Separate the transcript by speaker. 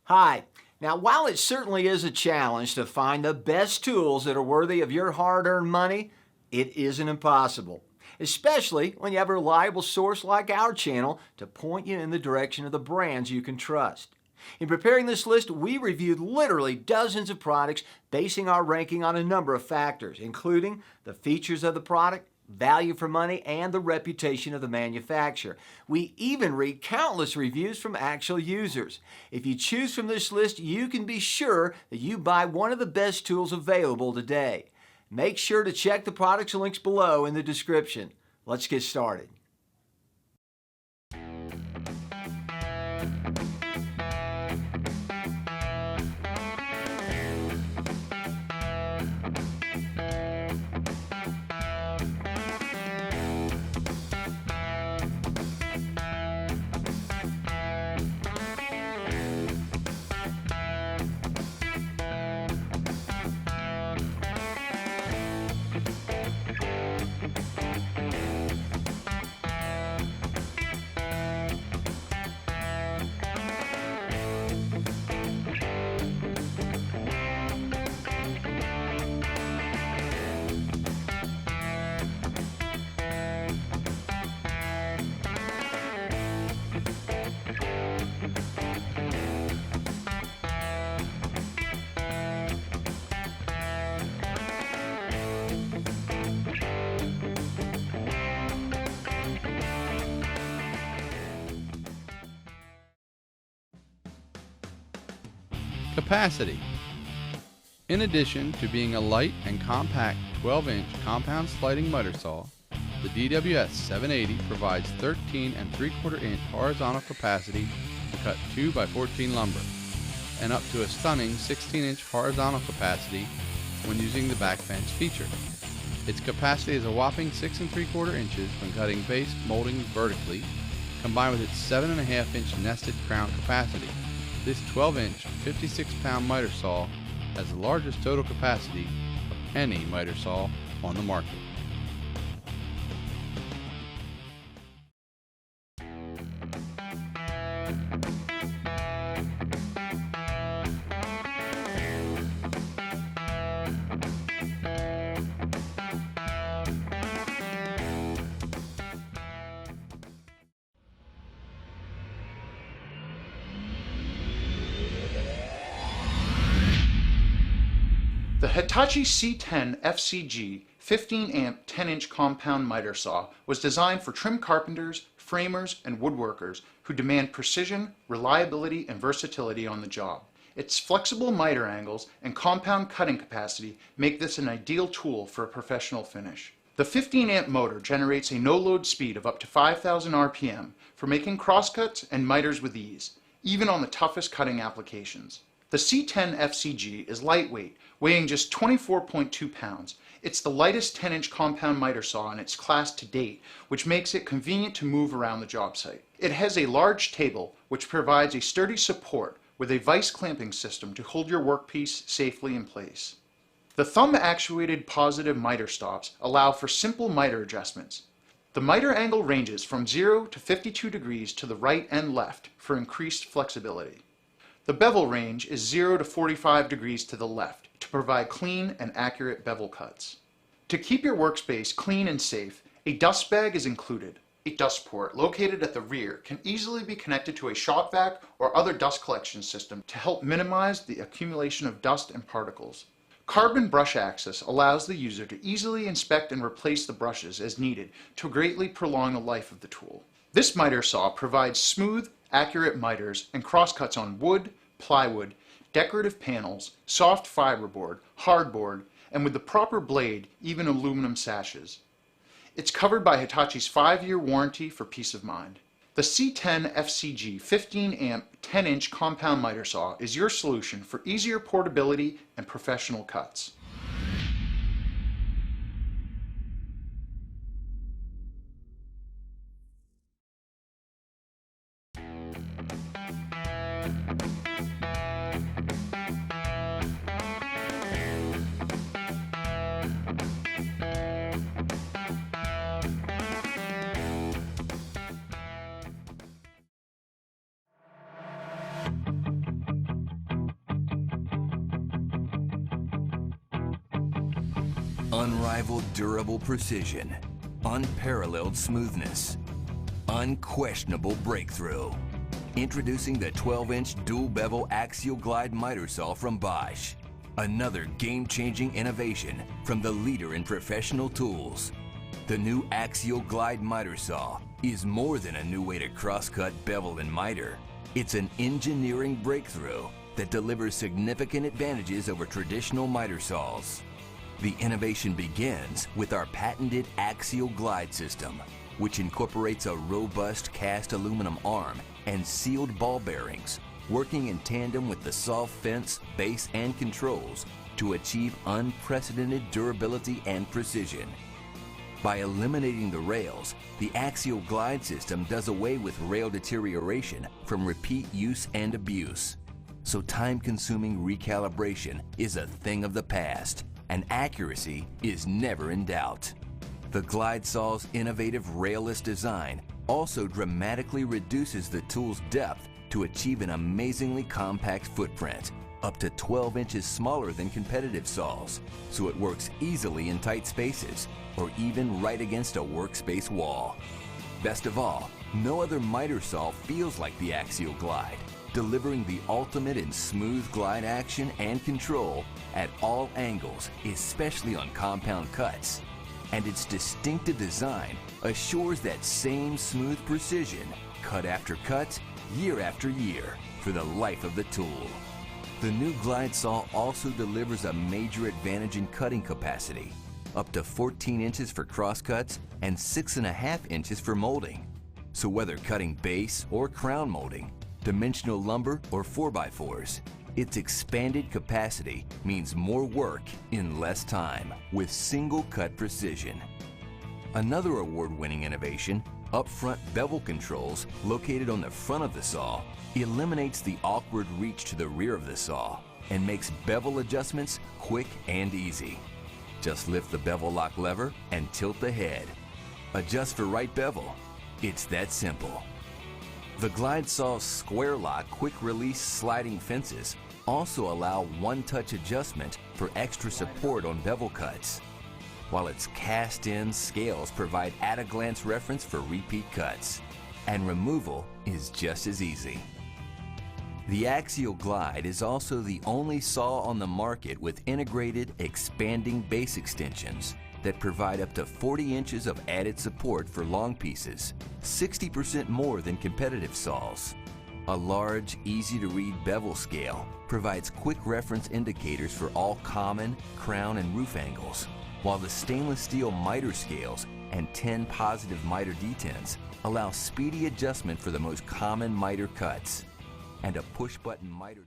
Speaker 1: Hi. Now, while it certainly is a challenge to find the best tools that are worthy of your hard-earned money, it isn't impossible, especially when you have a reliable source like our channel to point you in the direction of the brands you can trust. In preparing this list, we reviewed literally dozens of products, basing our ranking on a number of factors, including the features of the product, value for money, and the reputation of the manufacturer. We even read countless reviews from actual users. If you choose from this list, you can be sure that you buy one of the best tools available today. Make sure to check the products links below in the description. Let's get started.
Speaker 2: Capacity. In addition to being a light and compact 12-inch compound sliding miter saw, the DWS 780 provides 13 3/4 inch horizontal capacity to cut 2x14 lumber, and up to a stunning 16-inch horizontal capacity when using the back fence feature. Its capacity is a whopping 6 3/4 inches when cutting base moldings vertically, combined with its 7.5-inch nested crown capacity. This 12-inch, 56-pound miter saw has the largest total capacity of any miter saw on the market.
Speaker 3: The Hitachi C10FCE2 15-amp 10-inch compound miter saw was designed for trim carpenters, framers, and woodworkers who demand precision, reliability, and versatility on the job. Its flexible miter angles and compound cutting capacity make this an ideal tool for a professional finish. The 15-amp motor generates a no-load speed of up to 5,000 RPM for making crosscuts and miters with ease, even on the toughest cutting applications. The C10FCE2 is lightweight, weighing just 24.2 pounds. It's the lightest 10-inch compound miter saw in its class to date, which makes it convenient to move around the job site. It has a large table, which provides a sturdy support with a vise clamping system to hold your workpiece safely in place. The thumb-actuated positive miter stops allow for simple miter adjustments. The miter angle ranges from 0 to 52 degrees to the right and left for increased flexibility. The bevel range is 0 to 45 degrees to the left to provide clean and accurate bevel cuts. To keep your workspace clean and safe, a dust bag is included. A dust port located at the rear can easily be connected to a shop vac or other dust collection system to help minimize the accumulation of dust and particles. Carbon brush access allows the user to easily inspect and replace the brushes as needed to greatly prolong the life of the tool. This miter saw provides smooth, accurate miters and crosscuts on wood, plywood, decorative panels, soft fiberboard, hardboard, and with the proper blade, even aluminum sashes. It's covered by Hitachi's 5-year warranty for peace of mind. The C10FCE2 15-amp 10-inch compound miter saw is your solution for easier portability and professional cuts.
Speaker 4: Unrivaled durable precision, unparalleled smoothness, unquestionable breakthrough. Introducing the 12-inch dual bevel axial glide miter saw from Bosch. Another game-changing innovation from the leader in professional tools. The new axial glide miter saw is more than a new way to crosscut, bevel, and miter. It's an engineering breakthrough that delivers significant advantages over traditional miter saws. The innovation begins with our patented axial glide system, which incorporates a robust cast aluminum arm and sealed ball bearings, working in tandem with the saw fence, base, and controls to achieve unprecedented durability and precision. By eliminating the rails, the axial glide system does away with rail deterioration from repeat use and abuse. So time-consuming recalibration is a thing of the past, and accuracy is never in doubt. The glide saw's innovative railless design also dramatically reduces the tool's depth to achieve an amazingly compact footprint, up to 12 inches smaller than competitive saws, so it works easily in tight spaces or even right against a workspace wall. Best of all, no other miter saw feels like the axial glide, delivering the ultimate in smooth glide action and control at all angles, especially on compound cuts. And its distinctive design assures that same smooth precision, cut after cut, year after year, for the life of the tool. The new glide saw also delivers a major advantage in cutting capacity, up to 14 inches for crosscuts and 6.5 inches for molding. So whether cutting base or crown molding, dimensional lumber or 4x4s, its expanded capacity means more work in less time with single cut precision. Another award-winning innovation, upfront bevel controls located on the front of the saw, eliminates the awkward reach to the rear of the saw and makes bevel adjustments quick and easy. Just lift the bevel lock lever and tilt the head. Adjust for right bevel. It's that simple. The glide saw's square lock quick release sliding fences also allow one-touch adjustment for extra support on bevel cuts, while its cast-in scales provide at-a-glance reference for repeat cuts, and removal is just as easy. The axial glide is also the only saw on the market with integrated expanding base extensions that provide up to 40 inches of added support for long pieces, 60% more than competitive saws. A large, easy-to-read bevel scale provides quick reference indicators for all common, crown, and roof angles, while the stainless steel miter scales and 10 positive miter detents allow speedy adjustment for the most common miter cuts, and a push-button miter